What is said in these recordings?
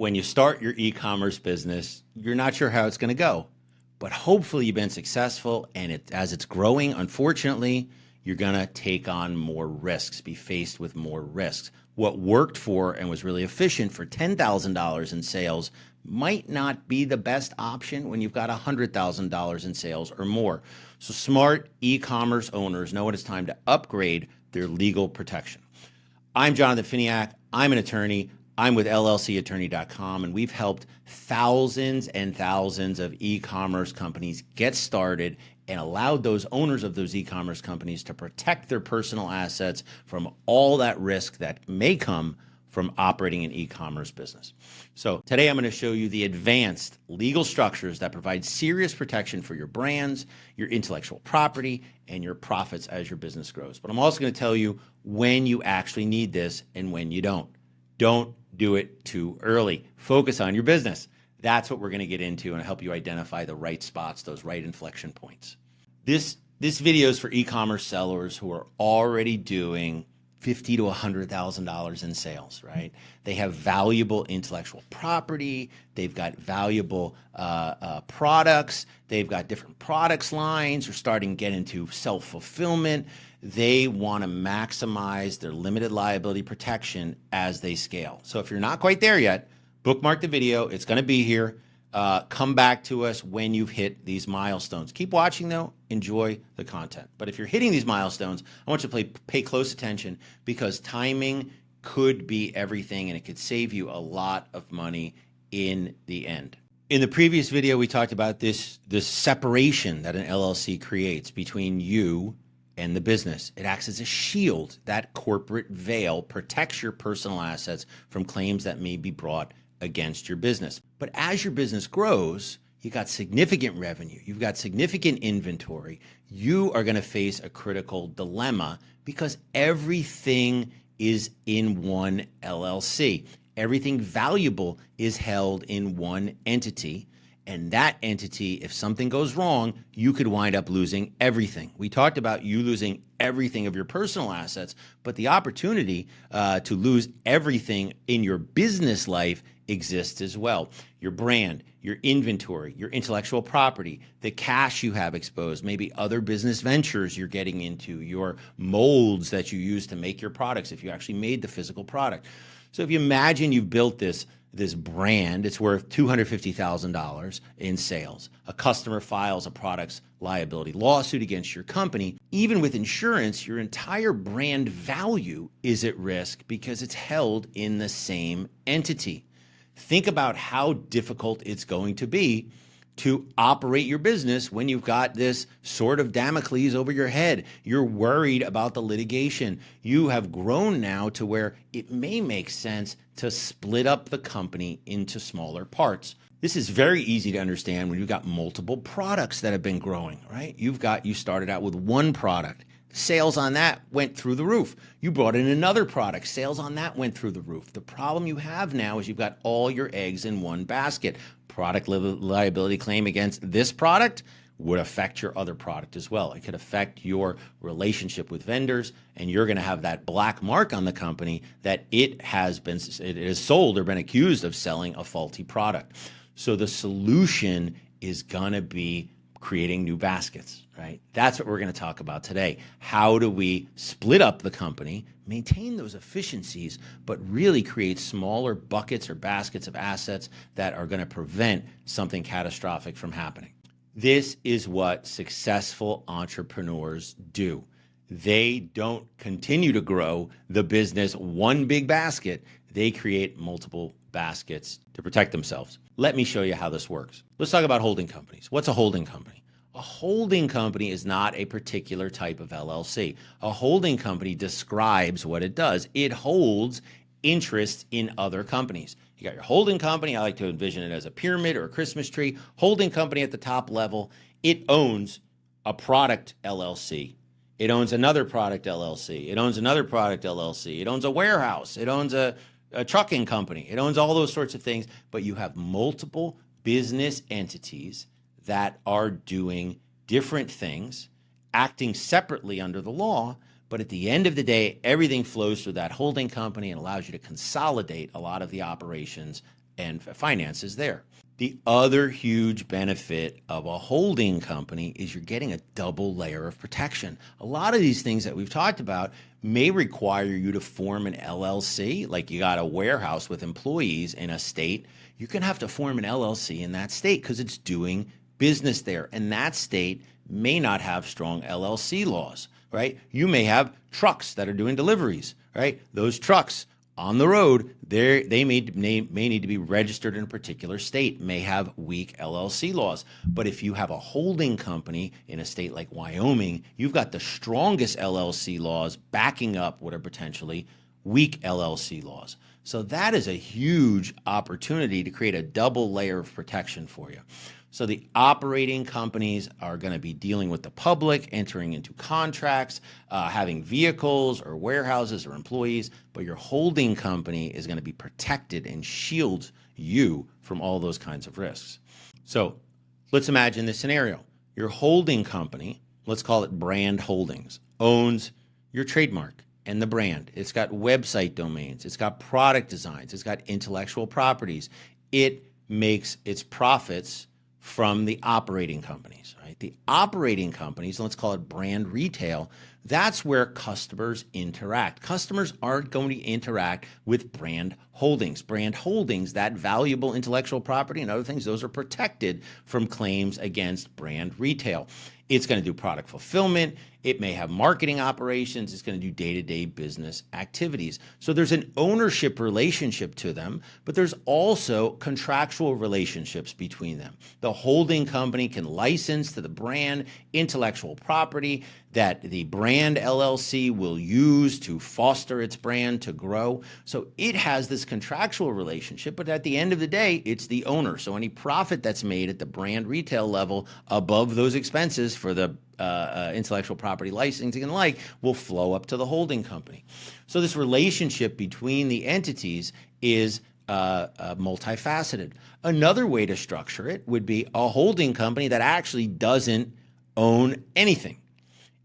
When you start your e-commerce business, you're not sure how it's going to go, but hopefully you've been successful. And as it's growing, unfortunately, you're going to take on more risks, be faced with more risks. What worked for and was really efficient for $10,000 in sales might not be the best option when you've got $100,000 in sales or more. So smart e-commerce owners know when it's time to upgrade their legal protection. I'm Jonathan Finiak. I'm an attorney. I'm with LLCattorney.com, and we've helped thousands and thousands of e-commerce companies get started and allowed those owners of those e-commerce companies to protect their personal assets from all that risk that may come from operating an e-commerce business. So today I'm going to show you the advanced legal structures that provide serious protection for your brands, your intellectual property, and your profits as your business grows. But I'm also going to tell you when you actually need this and when you don't. Don't do it too early. Focus on your business. That's what we're going to get into and help you identify the right spots, those right inflection points. This video is for e-commerce sellers who are already doing $50,000 to $100,000 in sales, right? They have valuable intellectual property. They've got valuable products. They've got different products lines. They're starting to get into self-fulfillment. They want to maximize their limited liability protection as they scale. So if you're not quite there yet, bookmark the video. It's going to be here. Come back to us when you've hit these milestones. Keep watching though, enjoy the content. But if you're hitting these milestones, I want you to pay close attention because timing could be everything and it could save you a lot of money in the end. In the previous video, we talked about this separation that an LLC creates between you and the business. It acts as a shield. That corporate veil protects your personal assets from claims that may be brought against your business. But as your business grows, you got significant revenue, you've got significant inventory, you are going to face a critical dilemma because everything is in one LLC. Everything valuable is held in one entity. And that entity, if something goes wrong, you could wind up losing everything. We talked about you losing everything of your personal assets, but the opportunity to lose everything in your business life exists as well. Your brand, your inventory, your intellectual property, the cash you have exposed, maybe other business ventures you're getting into, your molds that you use to make your products if you actually made the physical product. So if you imagine you've built this brand, it's worth $250,000 in sales. A customer files a product's liability lawsuit against your company. Even with insurance, your entire brand value is at risk because it's held in the same entity. Think about how difficult it's going to be to operate your business when you've got this sword of Damocles over your head. You're worried about the litigation. You have grown now to where it may make sense to split up the company into smaller parts. This is very easy to understand when you've got multiple products that have been growing, right? You started out with one product. Sales on that went through the roof. You brought in another product. Sales on that went through the roof. The problem you have now is you've got all your eggs in one basket. Product liability claim against this product would affect your other product as well. It could affect your relationship with vendors, and you're going to have that black mark on the company that it has sold or been accused of selling a faulty product. So the solution is going to be creating new baskets, right? That's what we're going to talk about today. How do we split up the company, maintain those efficiencies, but really create smaller buckets or baskets of assets that are going to prevent something catastrophic from happening? This is what successful entrepreneurs do. They don't continue to grow the business one big basket. They create multiple baskets to protect themselves. Let me show you how this works. Let's talk about holding companies. What's a holding company? A holding company is not a particular type of LLC. A holding company describes what it does. It holds interest in other companies. You got your holding company. I like to envision it as a pyramid or a Christmas tree. Holding company at the top level, it owns a product LLC. It owns another product LLC. It owns another product LLC. It owns a warehouse. It owns a trucking company. It owns all those sorts of things, but you have multiple business entities that are doing different things, acting separately under the law, but at the end of the day, everything flows through that holding company and allows you to consolidate a lot of the operations and finances there. The other huge benefit of a holding company is you're getting a double layer of protection. A lot of these things that we've talked about may require you to form an LLC, like you got a warehouse with employees in a state. You're going to have to form an LLC in that state because it's doing business there. And that state may not have strong LLC laws, right? You may have trucks that are doing deliveries, right? Those trucks on the road, they may need to be registered in a particular state, may have weak LLC laws. But if you have a holding company in a state like Wyoming, you've got the strongest LLC laws backing up what are potentially weak LLC laws. So that is a huge opportunity to create a double layer of protection for you. So the operating companies are going to be dealing with the public, entering into contracts, having vehicles or warehouses or employees, but your holding company is going to be protected and shield you from all those kinds of risks. So let's imagine this scenario. Your holding company, let's call it Brand Holdings, owns your trademark and the brand. It's got website domains. It's got product designs. It's got intellectual properties. It makes its profits from the operating companies, right? The operating companies, let's call it brand retail, that's where customers interact. Customers aren't going to interact with brand holdings. Brand holdings, that valuable intellectual property and other things, those are protected from claims against brand retail. It's going to do product fulfillment. It may have marketing operations. It's going to do day-to-day business activities. So there's an ownership relationship to them, but there's also contractual relationships between them. The holding company can license to the brand intellectual property that the brand LLC will use to foster its brand to grow. So it has this contractual relationship, but at the end of the day, it's the owner. So any profit that's made at the brand retail level above those expenses for the intellectual property licensing and the like will flow up to the holding company. So this relationship between the entities is multifaceted. Another way to structure it would be a holding company that actually doesn't own anything.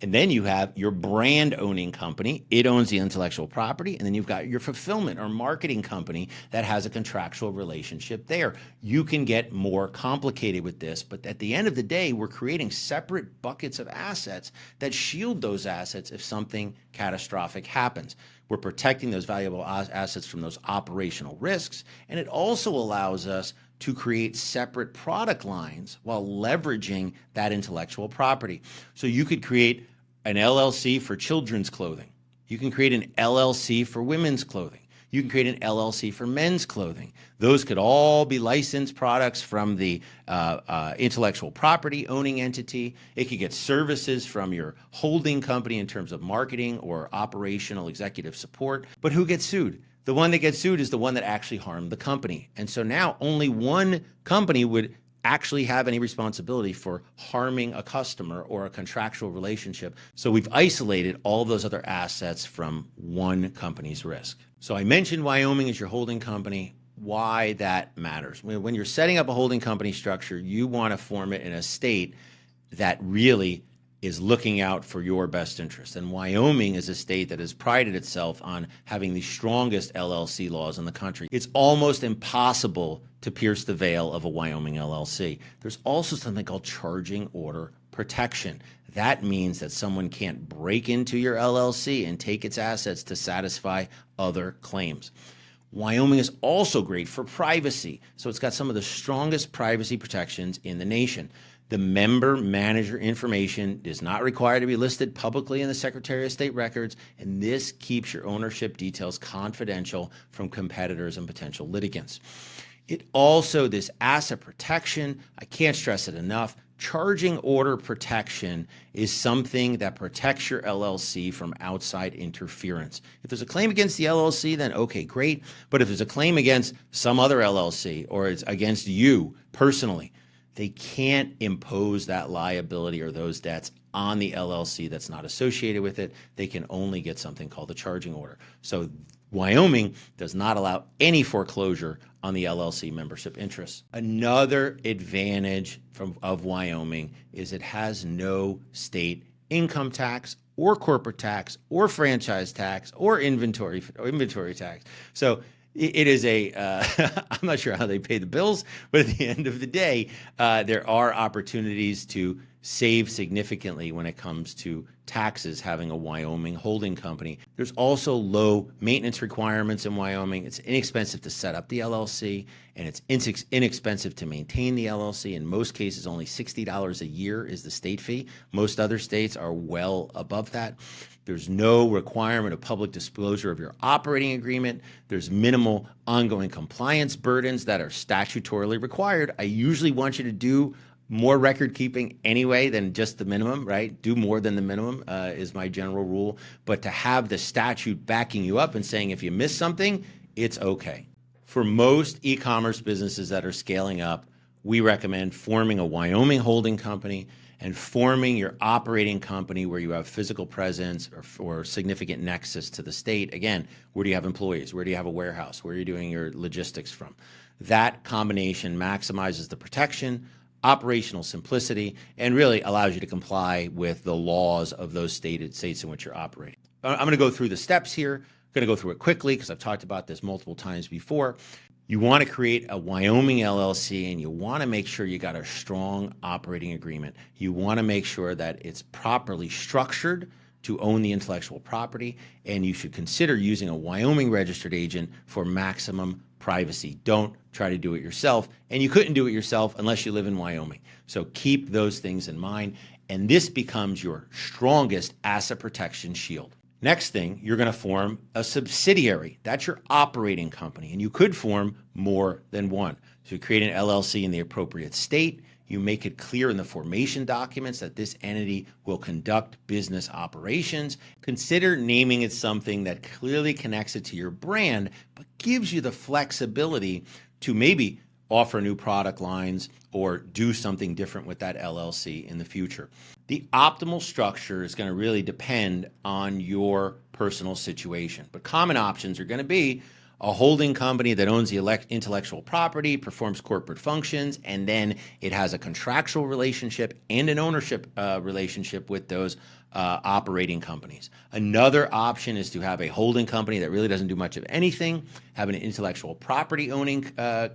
And then you have your brand owning company. It owns the intellectual property. And then you've got your fulfillment or marketing company that has a contractual relationship there. You can get more complicated with this, but at the end of the day, we're creating separate buckets of assets that shield those assets if something catastrophic happens. We're protecting those valuable assets from those operational risks. And it also allows us to create separate product lines while leveraging that intellectual property. So you could create an LLC for children's clothing. You can create an LLC for women's clothing. You can create an LLC for men's clothing. Those could all be licensed products from the intellectual property owning entity. It could get services from your holding company in terms of marketing or operational executive support. But who gets sued? The one that gets sued is the one that actually harmed the company. And so now only one company would actually have any responsibility for harming a customer or a contractual relationship. So we've isolated all those other assets from one company's risk. So I mentioned Wyoming as your holding company, why that matters. When you're setting up a holding company structure, you want to form it in a state that really is looking out for your best interest. And Wyoming is a state that has prided itself on having the strongest LLC laws in the country. It's almost impossible to pierce the veil of a Wyoming LLC. There's also something called charging order protection. That means that someone can't break into your LLC and take its assets to satisfy other claims. Wyoming is also great for privacy. So it's got some of the strongest privacy protections in the nation. The member manager information is not required to be listed publicly in the Secretary of State records, and this keeps your ownership details confidential from competitors and potential litigants. It also, this asset protection, I can't stress it enough, charging order protection is something that protects your LLC from outside interference. If there's a claim against the LLC, then okay, great. But if there's a claim against some other LLC or it's against you personally, they can't impose that liability or those debts on the LLC that's not associated with it. They can only get something called a charging order. So Wyoming does not allow any foreclosure on the LLC membership interests. Another advantage of Wyoming is it has no state income tax or corporate tax or franchise tax or inventory tax. So It is I'm not sure how they pay the bills, but at the end of the day, there are opportunities to save significantly when it comes to taxes having a Wyoming holding company. There's also low maintenance requirements in Wyoming. It's inexpensive to set up the LLC, and it's inexpensive to maintain the LLC. In most cases, only $60 a year is the state fee. Most other states are well above that. There's no requirement of public disclosure of your operating agreement. There's minimal ongoing compliance burdens that are statutorily required. I usually want you to do more record keeping anyway than just the minimum, right? Do more than the minimum is my general rule. But to have the statute backing you up and saying if you miss something, it's okay. For most e-commerce businesses that are scaling up, we recommend forming a Wyoming holding company and forming your operating company where you have physical presence or significant nexus to the state. Again, where do you have employees? Where do you have a warehouse? Where are you doing your logistics from? That combination maximizes the protection, operational simplicity, and really allows you to comply with the laws of those states in which you're operating. I'm going to go through the steps here. I'm going to go through it quickly because I've talked about this multiple times before. You want to create a Wyoming LLC, and you want to make sure you got a strong operating agreement. You want to make sure that it's properly structured to own the intellectual property, and you should consider using a Wyoming registered agent for maximum privacy. Don't try to do it yourself, and you couldn't do it yourself unless you live in Wyoming. So keep those things in mind, and this becomes your strongest asset protection shield. Next thing, you're going to form a subsidiary. That's your operating company, and you could form more than one. So you create an LLC in the appropriate state. You make it clear in the formation documents that this entity will conduct business operations. Consider naming it something that clearly connects it to your brand, but gives you the flexibility to maybe offer new product lines or do something different with that LLC in the future. The optimal structure is going to really depend on your personal situation, but common options are going to be a holding company that owns the intellectual property, performs corporate functions, and then it has a contractual relationship and an ownership relationship with those operating companies. Another option is to have a holding company that really doesn't do much of anything, have an intellectual property owning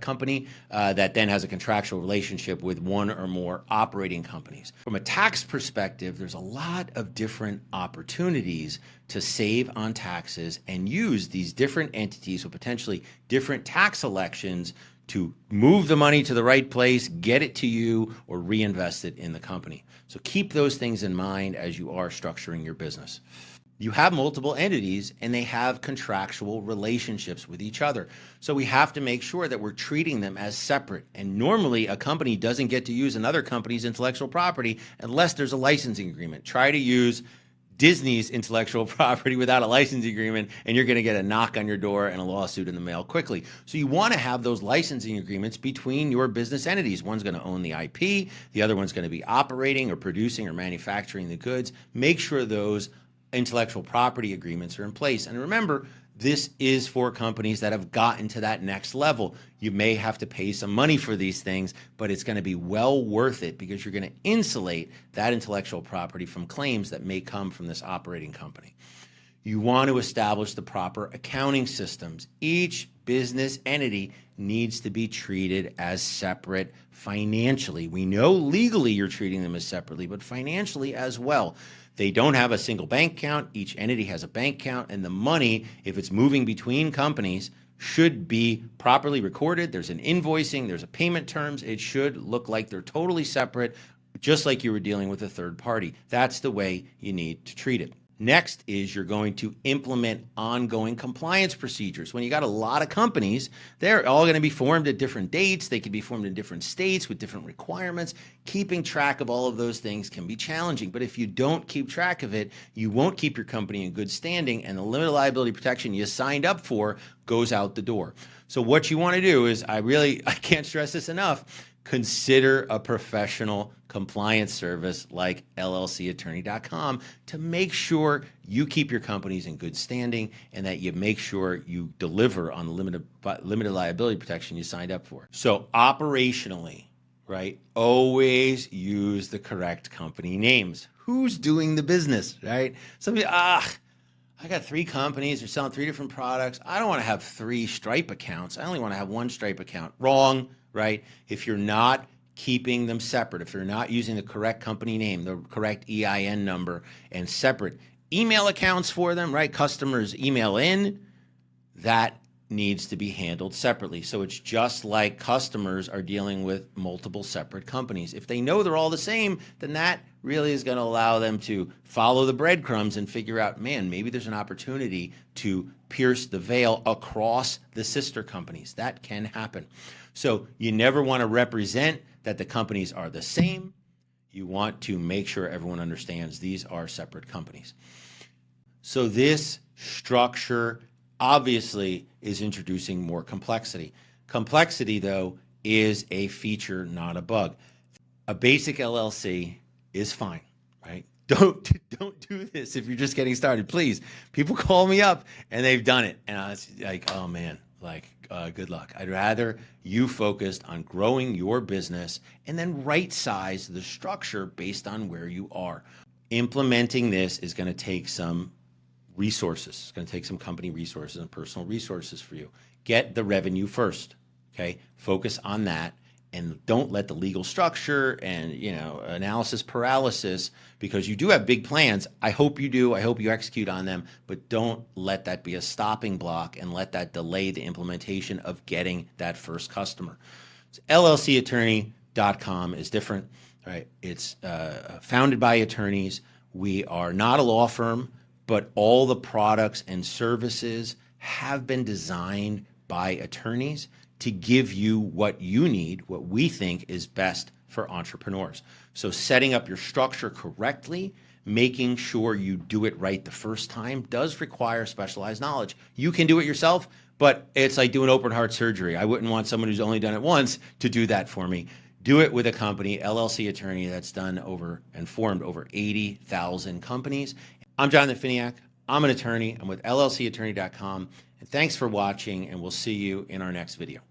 company that then has a contractual relationship with one or more operating companies. From a tax perspective, there's a lot of different opportunities to save on taxes and use these different entities with potentially different tax elections to move the money to the right place, get it to you, or reinvest it in the company. So keep those things in mind as you are structuring your business. You have multiple entities and they have contractual relationships with each other. So we have to make sure that we're treating them as separate. And normally a company doesn't get to use another company's intellectual property unless there's a licensing agreement. Try to use Disney's intellectual property without a licensing agreement, and you're going to get a knock on your door and a lawsuit in the mail quickly. So you want to have those licensing agreements between your business entities. One's going to own the IP, the other one's going to be operating or producing or manufacturing the goods. Make sure those intellectual property agreements are in place. And remember, this is for companies that have gotten to that next level. You may have to pay some money for these things, but it's going to be well worth it because you're going to insulate that intellectual property from claims that may come from this operating company. You want to establish the proper accounting systems. Each business entity needs to be treated as separate financially. We know legally you're treating them as separately, but financially as well. They don't have a single bank account. Each entity has a bank account, and the money, if it's moving between companies, should be properly recorded. There's an invoicing, there's a payment terms. It should look like they're totally separate, just like you were dealing with a third party. That's the way you need to treat it. Next is you're going to implement ongoing compliance procedures. When you got a lot of companies, they're all going to be formed at different dates. They could be formed in different states with different requirements. Keeping track of all of those things can be challenging, but if you don't keep track of it, you won't keep your company in good standing, and the limited liability protection you signed up for goes out the door. So what you want to do is, I can't stress this enough, consider a professional compliance service like llcattorney.com to make sure you keep your companies in good standing and that you make sure you deliver on the limited liability protection you signed up for. So operationally, right, always use the correct company names. Who's doing the business, right? Some people, I got 3 companies, they're selling 3 different products. I don't want to have 3 Stripe accounts. I only want to have 1 Stripe account. Wrong, right? If you're not keeping them separate, if you're not using the correct company name, the correct EIN number, and separate email accounts for them, right? Customers email in, that needs to be handled separately. So it's just like customers are dealing with multiple separate companies. If they know they're all the same, then that really is going to allow them to follow the breadcrumbs and figure out, man, maybe there's an opportunity to pierce the veil across the sister companies. That can happen. So you never want to represent that the companies are the same. You want to make sure everyone understands these are separate companies. So this structure obviously is introducing more complexity. Complexity, though, is a feature, not a bug. A basic LLC is fine, right? Don't do this if you're just getting started, please. People call me up and they've done it, and I was like, oh man, good luck. I'd rather you focused on growing your business and then right size the structure based on where you are. Implementing this is going to take some resources. It's going to take some company resources and personal resources for you. Get the revenue first, okay? Focus on that, and don't let the legal structure and analysis paralysis, because you do have big plans. I hope you do. I hope you execute on them, but don't let that be a stopping block and let that delay the implementation of getting that first customer. So LLCattorney.com is different, right? It's founded by attorneys. We are not a law firm, but all the products and services have been designed by attorneys to give you what you need, what we think is best for entrepreneurs. So setting up your structure correctly, making sure you do it right the first time does require specialized knowledge. You can do it yourself, but it's like doing open heart surgery. I wouldn't want someone who's only done it once to do that for me. Do it with a company, LLC Attorney, that's done over and formed over 80,000 companies. I'm Jonathan Finiak. I'm an attorney. I'm with LLCattorney.com. And thanks for watching, and we'll see you in our next video.